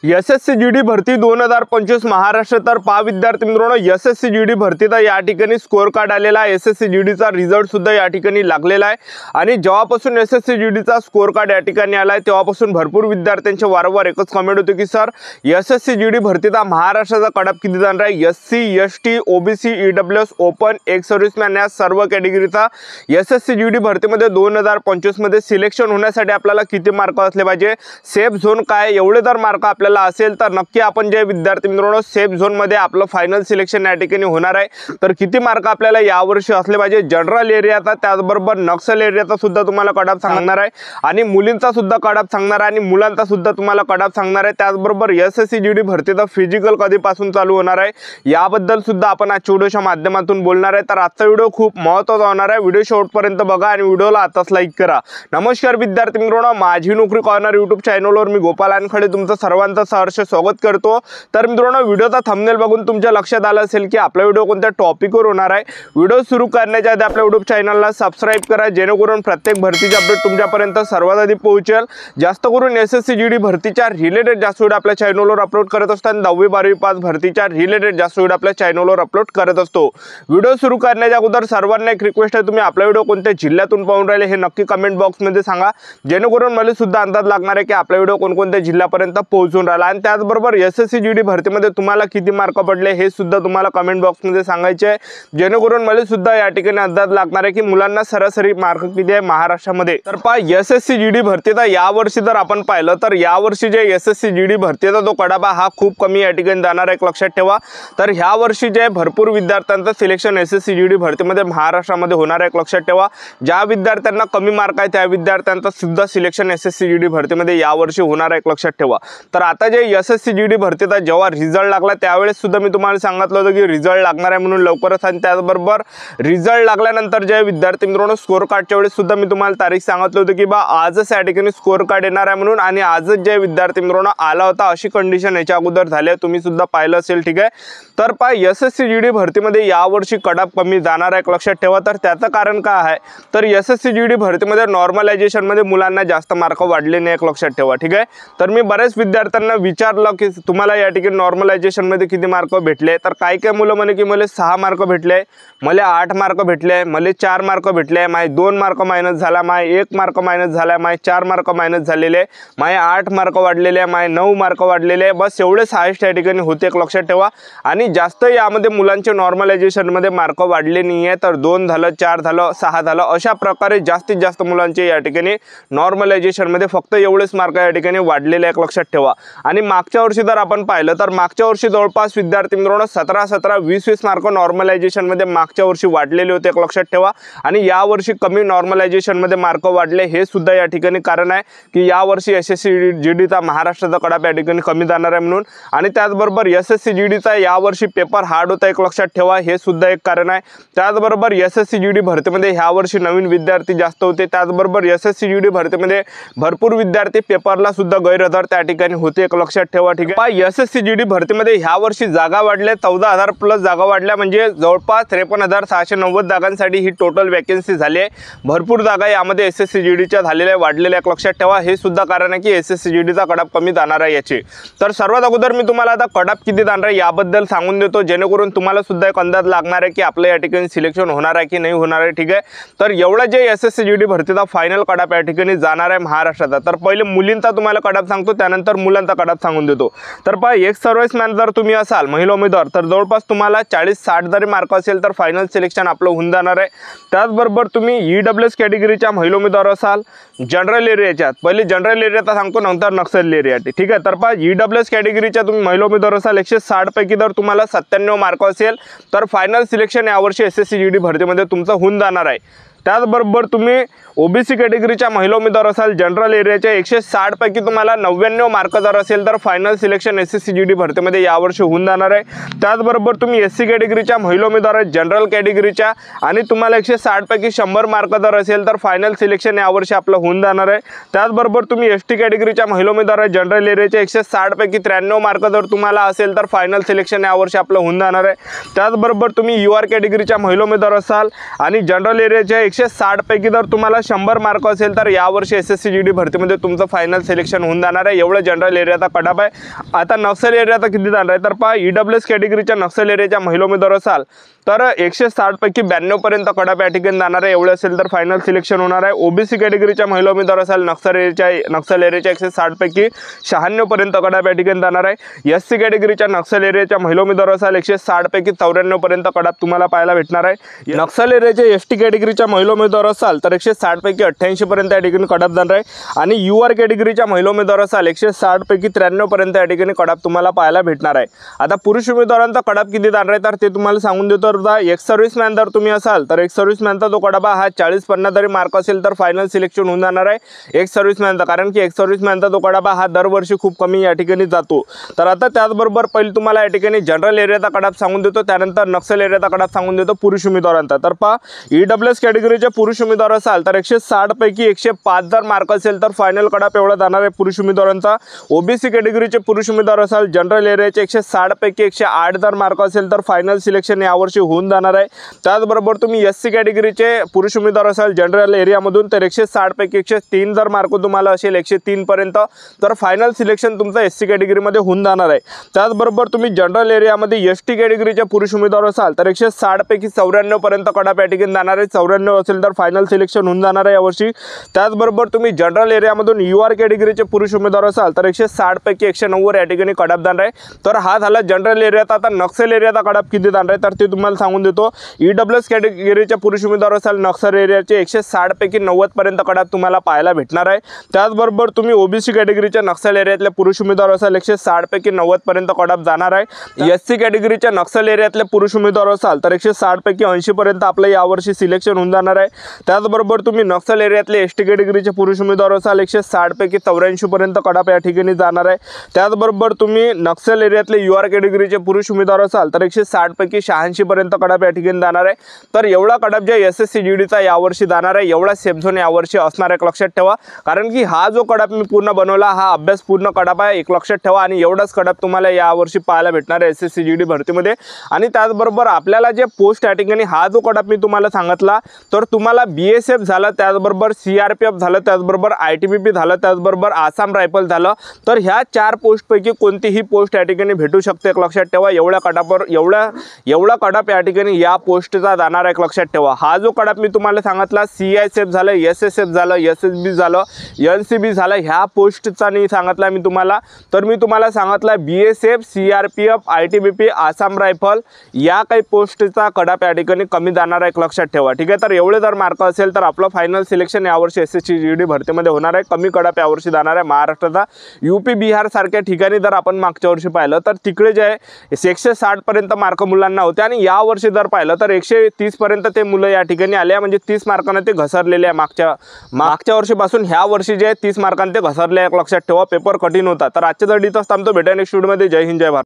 SSC GD भरती 2025 महाराष्ट्र तर पहा विद्यार्थी मित्रांनो, एसएससी जीडी भरतीचा या ठिकाणी स्कोर कार्ड आलेला आहे। एसएससी जीडीचा रिझल्ट सुद्धा या ठिकाणी लागलेला आहे आणि जेव्हापासून एसएससी जीडीचा स्कोर कार्ड या ठिकाणी आलाय तेव्हापासून भरपूर विद्यार्थ्यांचे वारंवार एकच कमेंट होते की सर एसएससी जीडी भरतीचा महाराष्ट्राचा कटअप किती जाणार आहे। SC ST OBC EWS open एक सर्व्हिसमॅन या सर्व कॅटेगरीचा एसएससी जीडी भरतीमध्ये 2025 मध्ये सिलेक्शन होण्यासाठी आपल्याला किती मार्क असले पाहिजे, सेफ झोन काय, एवढे जर मार्क आपल्याला असेल तर नक्की आपण जे विद्यार्थी मित्रांनो सेफ झोन मध्ये आपलं फायनल सिलेक्शन या ठिकाणी होणार आहे। तर किती मार्क आपल्याला यावर्षी असले पाहिजे, जनरल एरियाचा त्याचबरोबर नक्सल एरियाचा सुद्धा तुम्हाला कटअप सांगणार आहे आणि मुलींचा सुद्धा कटअप सांगणार आहे आणि मुलांचा सुद्धा तुम्हाला कटअप सांगणार आहे। त्याचबरोबर एसएससी जीडी भरतीचा फिजिकल कधीपासून चालू होणार आहे याबद्दल सुद्धा आपण आजच्या व्हिडिओच्या माध्यमातून बोलणार आहे। तर आजचा व्हिडिओ खूप महत्त्वाचा होणार आहे, व्हिडिओ शेवटपर्यंत बघा आणि व्हिडिओला आताच लाईक करा। नमस्कार विद्यार्थी मित्रांनो, माझी नोकरी कॉर्नर यूट्यूब चॅनलवर मी गोपाल अनखडे तुमचं सर्वांचं सहर्ष स्वागत करतो। तर मित्रांनो, व्हिडिओचा थंबनेल बघून तुमच्या लक्षात आलं असेल की आपला व्हिडिओ कोणत्या टॉपिकवर होणार आहे। व्हिडिओ सुरू करण्याच्या आधी आपल्या यूट्यूब चॅनलला सबस्क्राइब करा जेणेकरून प्रत्येक भरतीचे अपडेट तुमच्यापर्यंत सर्वात आधी पोहोचेल। जास्त करून एसएससी जीडी भरतीच्या रिलेटेड जास्त व्हिडिओ आपल्या चॅनलवर अपलोड करत असताना 10वी 12वी पास भरतीच्या रिलेटेड जास्त व्हिडिओ आपल्या चॅनलवर अपलोड करत असतो। व्हिडिओ सुरू करण्याच्या अगोदर सर्वांना एक रिक्वेस्ट आहे, तुम्ही आपला व्हिडिओ कोणत्या जिल्ह्यातून पाहून राहिले हे नक्की कमेंट बॉक्समध्ये सांगा जेणेकरून मला सुद्धा अंदाज लागणार आहे की आपला व्हिडिओ कोणकोणत्या जिल्ह्यापर्यंत पोहोचून राहिला। आणि त्याचबरोबर एसएससी जीडी भरतीमध्ये तुम्हाला किती मार्क पडले हे सुद्धा तुम्हाला कमेंट बॉक्समध्ये सांगायचे आहे जेणेकरून मला सुद्धा या ठिकाणी अंदाज लागणार आहे की मुलांना सरासरी मार्क किती आहे महाराष्ट्रामध्ये। तर पहा एसएससी जीडी भरतीचा यावर्षी जर आपण पाहिलं तर यावर्षी जे एसएससी जीडी भरतीचा जो कडाबा हा खूप कमी या ठिकाणी जाणार आहे, एक लक्षात ठेवा। तर ह्या वर्षी जे भरपूर विद्यार्थ्यांचं सिलेक्शन एसएससी जीडी भरतीमध्ये महाराष्ट्रामध्ये होणार आहे, एक लक्षात ठेवा। ज्या विद्यार्थ्यांना कमी मार्क आहे त्या विद्यार्थ्यांचं सुद्धा सिलेक्शन एसएससी जीडी भरतीमध्ये यावर्षी होणार आहे, एक लक्षात ठेवा। तर आता जे एसएससी जीडी भरतीचा जेव्हा रिझल्ट लागला त्यावेळेस सुद्धा मी तुम्हाला सांगितलं होतं की रिझल्ट लागणार आहे म्हणून लवकरच। आणि त्याचबरोबर रिझल्ट लागल्यानंतर जे विद्यार्थी मित्रांनो स्कोर कार्डच्या वेळेस सुद्धा मी तुम्हाला तारीख सांगितलं होतं की बा आजच या ठिकाणी स्कोर कार्ड येणार आहे म्हणून, आणि आजच जे विद्यार्थी मित्रांनो आला होता अशी कंडिशन याच्या अगोदर झाली, तुम्ही सुद्धा पाहिलं असेल, ठीक आहे। तर पहा एसएससी जीडी भरतीमध्ये यावर्षी कटअप कमी जाणार आहे, एक लक्षात ठेवा। तर त्याचं कारण काय आहे, तर एसएससी जीडी भरतीमध्ये नॉर्मलायझेशन मध्ये मुलांना जास्त मार्क वाढले नाही, एक लक्षात ठेवा, ठीक आहे। तर मी बरेच विद्यार्थ्यांना विचारलं की तुम्हाला या ठिकाणी नॉर्मलायझेशन मध्ये किती मार्क भेटले, तर काही काही मुलं म्हणे की मला 6 मार्क भेटले, मला 8 मार्क भेटले, मला 4 मार्क भेटले, माझे 2 मार्क मायनस झाला, माझे 1 मार्क मायनस झाला, माझे 4 मार्क मायनस झालेले, माझे 8 मार्क वाढलेले, माझे 9 मार्क वाढलेले, बस एवढेच हायेस्ट या ठिकाणी होते, एक लक्षात ठेवा। आणि जास्त यामध्ये मुलांचे नॉर्मलायझेशन मध्ये मार्क वाढले नाही आहे, तर 2 झालं, 4 झालं, 6 झालं, अशा प्रकारे जास्तीत जास्त मुलांचे या ठिकाणी नॉर्मलायझेशन मध्ये फक्त एवढेच मार्क या ठिकाणी वाढलेले, एक लक्षात ठेवा। आणि मागच्या वर्षी जर आपण पाहिलं तर मागच्या वर्षी जवळपास विद्यार्थी मित्रांनो 17 20 मार्क नॉर्मलायझेशन मध्ये मागच्या वर्षी वाढलेले होते, एक लक्षात ठेवा। आणि या वर्षी कमी नॉर्मलायझेशन मध्ये मार्क वाढले हे सुद्धा या ठिकाणी कारण आहे की या वर्षी एसएससी जीडीचा महाराष्ट्राचा कडाप या ठिकाणी कमी जाणार आहे म्हणून। आणि त्याचबरोबर एसएससी जीडीचा या वर्षी पेपर हार्ड होता, एक लक्षात ठेवा, हे सुद्धा एक कारण आहे। त्याचबरोबर एसएससी जीडी भरतीमध्ये ह्या वर्षी नवीन विद्यार्थी जास्त होते, त्याचबरोबर एसएससी जीडी भरतीमध्ये भरपूर विद्यार्थी पेपरला सुद्धा गैरहजर त्या ठिकाणी होते, एक लक्षात ठेवा, ठीक आहे। एसएससी जीडी भरतीमध्ये ह्या वर्षी जागा वाढल्या, 14,000 प्लस जागा वाढल्या, म्हणजे जवळपास 53,690 जागांसाठी ही टोटल वॅकन्सी झाली आहे। भरपूर जागा यामध्ये एसएससी जीडीच्या झालेल्या वाढलेल्या, एक लक्षात ठेवा, हे सुद्धा कारण आहे की एसएससी जीडीचा कडाप कमी जाणार आहे याची। तर सर्वात अगोदर मी तुम्हाला आता कडाप किती जाणार आहे याबद्दल सांगून देतो जेणेकरून तुम्हाला सुद्धा एक अंदाज लागणार आहे की आपल्या या ठिकाणी सिलेक्शन होणार आहे की नाही होणार आहे, ठीक आहे। तर एवढा जे एसएससी जीडी भरतीचा फायनल कडाप या ठिकाणी जाणार आहे महाराष्ट्राचा। तर पहिले मुलींचा तुम्हाला कडाप सांगतो, त्यानंतर मुलांचा कडाप सांगून देतो। तर पहा एक सर्व्हिसमॅन जर तुम्ही असाल महिला उमेदवार तर जवळपास तुम्हाला 40-60 जरी मार्क असेल तर फायनल सिलेक्शन आपलं होऊन जाणार आहे। त्याचबरोबर तुम्ही ईडब्ल्यूएस कॅटेगरीच्या महिला उमेदवार असाल जनरल एरियाच्यात, पहिले जनरल एरियाचा सांगतो नंतर नक्सल एरिया, ठीक आहे। तर पहा ईडब्ल्यूएस कॅटेगरीच्या तुम्ही महिला उमेदवार असाल 160 पैकी जर तुम्हाला 97 मार्क असेल तर फायनल सिलेक्शन यावर्षी एसएससी जीडी भरतीमध्ये तुमचं होऊन जाणार आहे। त्याचबरोबर तुम्ही ओबीसी कॅटेगरीच्या महिला उमेदवार असाल जनरल एरियाच्या 160 पैकी तुम्हाला 99 मार्क जर असेल तर फायनल सिलेक्शन एसएससी जीडी भरतीमध्ये यावर्षी होऊन जाणार आहे। त्याचबरोबर तुम्ही एससी कॅटेगरीच्या महिला उमेदवार आहेत जनरल कॅटेगरीच्या आणि तुम्हाला 160 पैकी 100 मार्क जर असेल तर फायनल सिलेक्शन यावर्षी आपलं होऊन जाणार आहे। त्याचबरोबर तुम्ही एसटी कॅटेगरीच्या महिला उमेदवार आहेत जनरल एरियाच्या 160 पैकी 93 मार्क जर तुम्हाला असेल तर फायनल सिलेक्शन यावर्षी आपलं होऊन जाणार आहे। त्याचबरोबर तुम्ही यूआर कॅटेगरीच्या महिला उमेदवार असाल आणि जनरल एरियाच्या 160 पैकी जर तुम्हाला 100 मार्क असेल तर यावर्षी SSC GD भरतीमध्ये तुमचं फायनल सिलेक्शन होऊन जाणार आहे। एवढं जनरल एरियाचा कटअप आहे। आता नक्सल एरियाचा किती जाणार आहे तर पहा, EWS कॅटेगरीच्या नक्सल एरियाच्या महिला उमेदवार असाल तर 160 पैकी 92 पर्यंत कटअप या ठिकाणी जाणार आहे। एवढे असेल तर फायनल सिलेक्शन होणार आहे। OBC कॅटेगरीच्या महिला उमेदवार असाल नक्सल एरियाच्या 160 पैकी 96 पर्यंत कटअप या ठिकाणी जाणार आहे। SC कॅटेगरीच्या नक्सल एरियाच्या महिला उमेदवार असाल 160 पैकी 94 पर्यंत कटअप तुम्हाला पाहायला भेटणार आहे। नक्सल एरियाच्या ST कॅटेगरीच्या महिला उमेदवार असाल तर 160 पैकी 88 पर्यंत या ठिकाणी कटअप जाणार आहे। आणि UR कॅटेगरीच्या महिला उमेदवार असाल 160 पैकी 93 पर्यंत या ठिकाणी कटअप तुम्हाला पाहायला भेटणार आहे। आता पुरुष उमेदवारांचा कटअप किती जाणार आहे तर ते तुम्हाला सांगून देतो। एक सर्व्हिसमॅन जर तुम्ही असाल तर एक सर्व्हिसमॅनचा जो कटअप हा 40-50 जरी मार्क असेल तर फायनल सिलेक्शन होऊन जाणार आहे एक सर्व्हिसमॅनचा, कारण की एक सर्व्हिसमॅनचा जो कटअप हा दरवर्षी खूप कमी या ठिकाणी जातो। तर आता त्याचबरोबर पहिले तुम्हाला या ठिकाणी जनरल एरियाचा कटअप सांगून देतो, त्यानंतर नक्सल एरियाचा कटअप सांगून देतो पुरुष उमेदवारांचा। तर पहा, EWS कॅटेगरीचे पुरुष उमेदवार असाल तर 160 पैकी 105 जर मार्क असेल तर फायनल कटअप एवढा जाणार आहे पुरुष उमेदवारांचा। OBC कॅटेगरीचे पुरुष उमेदवार असाल जनरल एरियाचे 160 पैकी 108 जर मार्क असेल तर फायनल सिलेक्शन यावर्षी होऊन जाणार आहे। त्याचबरोबर तुम्ही SC कॅटेगरीचे पुरुष उमेदवार असाल जनरल एरियामधून तर 160 पैकी 103 जर मार्क तुम्हाला असेल 103 पर्यंत तर फायनल सिलेक्शन तुमचं SC कॅटेगरीमध्ये होऊन जाणार आहे। त्याचबरोबर तुम्ही जनरल एरियामध्ये ST कॅटेगरीचे पुरुष उमेदवार असाल तर 160 पैकी 94 पर्यंत कटअप या ठिकाणी जाणार आहे। 94 असेल तर फायनल सिलेक्शन होऊन जाणार आहे यावर्षी। त्याचबरोबर तुम्ही जनरल एरियामधून UR कॅटेगरीचे पुरुष उमेदवार असाल तर 160 पैकी 190 या ठिकाणी कटअप जाणार आहे। तर हा झाला जनरल एरियाचा। आता नक्सल एरियाचा कटअप किती जाणार आहे तर ते तुम्हाला सांगून देतो। EWS कॅटेगरीचे पुरुष उमेदवार असाल नक्सल एरियाचे 160 पैकी 90 पर्यंत कटअप तुम्हाला पाहायला भेटणार आहे। त्याचबरोबर तुम्ही OBC कॅटेगरीच्या नक्सल एरियातले पुरुष उमेदवार असाल 160 पैकी 90 पर्यंत कटअप जाणार आहे। SC कॅटेगरीच्या नक्सल एरियातले पुरुष उमेदवार असाल तर 160 पैकी 80 पर्यंत आपलं यावर्षी सिलेक्शन होऊन जाणार आहे। त्याचबरोबर तुम्ही नक्सल एरियातले ST कॅटेगरीचे पुरुष उमेदवार असाल 160 पैकी 84 पर्यंत कटअप या ठिकाणी जाणार आहे। त्याचबरोबर तुम्ही नक्सल एरियातले UR कॅटेगरीचे पुरुष उमेदवार असाल तर 160 पैकी 86 पर्यंत कटअप या ठिकाणी जाणार आहे। तर एवढा कटअप जे SSC GDचा यावर्षी जाणार आहे, एवढा सेफ झोन यावर्षी असणार आहे, लक्षात ठेवा। कारण की हा जो कटअप मी पूर्ण बनवला हा अभ्यास पूर्ण कटअप आहे, एक लक्षात ठेवा। आणि एवढाच कटअप तुम्हाला यावर्षी पाहायला भेटणार आहे SSC GD भरतीमध्ये। आणि त्याचबरोबर आपल्याला जे पोस्ट या ठिकाणी हा जो कटअप मी तुम्हाला सांगितला तर तुम्हाला BSF झालं, त्याचबरोबर CRPF झालं, त्याचबरोबर ITBP झालं, त्याचबरोबर आसाम रायफल झालं, तर ह्या 4 पोस्टपैकी कोणतीही पोस्ट या ठिकाणी भेटू शकते, एक लक्षात ठेवा। एवढ्या कटअपवर एवढा कटअप या ठिकाणी या पोस्टचा जाणार आहे, लक्षात ठेवा। हा जो कटअप मी तुम्हाला सांगितला CISF झालं, SSF झालं, SSB झालं, NCB झालं, ह्या पोस्टचा नाही सांगितला मी तुम्हाला, तर मी तुम्हाला सांगितला BSF, CRPF, ITBP, Assam rifle या काही पोस्टचा कटअप या ठिकाणी कमी जाणार आहे, लक्षात ठेवा, ठीक आहे। तर एवढे जर मार्क असेल तर आपलं फायनल सिलेक्शन यावर्षी SSC GD भरतीमध्ये होणार आहे। कमी कटअप यावर्षी जाणार आहे महाराष्ट्राचा। UP बिहार सारख्या ठिकाणी जर आपण मागच्या वर्षी पाहिलं तर तिकडे जे आहे 160 पर्यंत मार्क मुलांना होते आणि यावर्षी जर पाहिलं तर 130 पर्यंत ते मुलं या ठिकाणी आले, म्हणजे 30 मार्कांना ते घसरलेले आहे। मागच्या वर्षीपासून ह्या वर्षी जे आहे 30 मार्कांना ते घसरले आहे, लक्षात ठेवा। पेपर कठीण होता। तर आजच्या साठी इथंच थांबतो, भेटूया नेक्स्ट व्हिडिओमध्ये। जय हिंद, जय भारत।